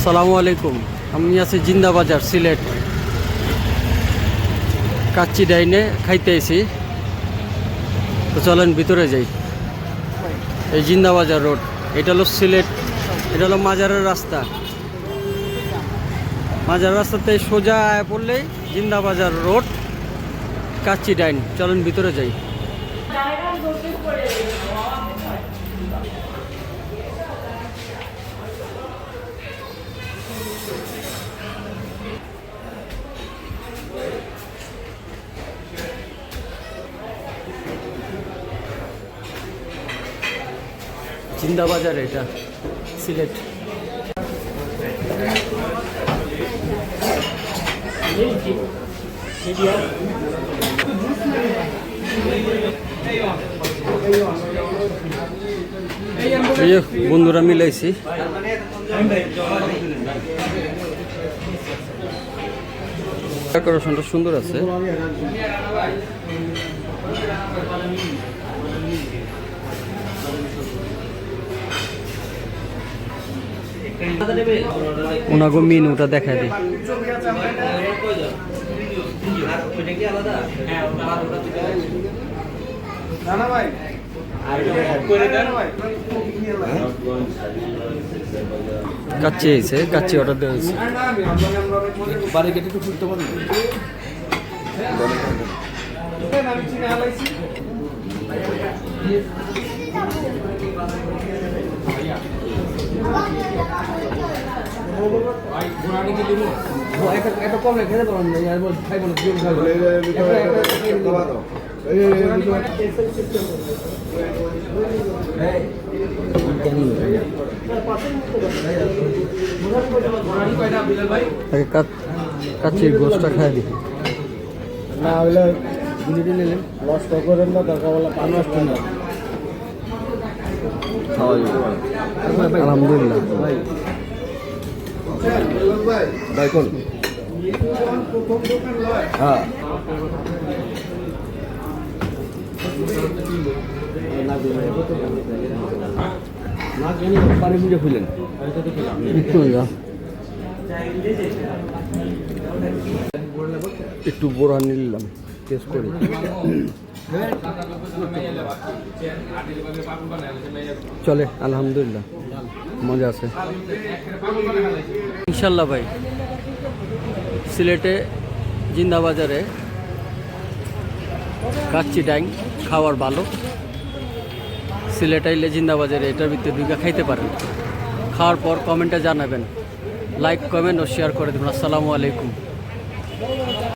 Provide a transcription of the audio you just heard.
আসসালামু আলাইকুম। আমি আছি জিন্দা বাজার সিলেট কাচ্চি ডাইনে খাইতে আইছি। তো চলেন ভিতরে যাই। এই জিন্দা বাজার রোড, এটা হলো সিলেট, এটা হলো মাজারের রাস্তা। মাজার রাস্তাতে সোজা আয় পড়লেই জিন্দা বাজার রোড কাচ্চি ডাইন। চলেন ভিতরে যাই। জিন্দা বাজার এটা সিলেট। বন্ধুরা মিলাইছি। ডেকোরেশনটা সুন্দর আছে। ওনাগো মেনুটা দেখা দিই। কাচ্চি হয়েছে, কাচ্চি অর্ডার দেওয়া হয়েছে। বাড়ি কেটে একটু ফুটতে পারবেন? একটা কম খেতে পারেন খাইব না। কাচ্চির গোষ্ঠটা খাই দিই না হলে বুঝিয়ে নিলেন নষ্ট করেন না, দরকার বলে পান নষ্ট না। আলহামদুলিল্লাহ ভাই ভাই কোন হ্যাঁ পানি বুঝে খুলেন একটু বড়া নিলাম, টেস্ট করি। চলে আলহামদুলিল্লাহ, মজা আছে ইনশাল্লাহ ভাই। সিলেটে জিন্দা বাজারে কাচ্চি ডাইং খাওয়ার ভালো। সিলেট আইলে জিন্দা বাজারে এটার ভিতরে ঢুকে খাইতে পারেন। খাওয়ার পর কমেন্টে জানাবেন, লাইক কমেন্ট ও শেয়ার করে দেবেন। আসসালামু আলাইকুম।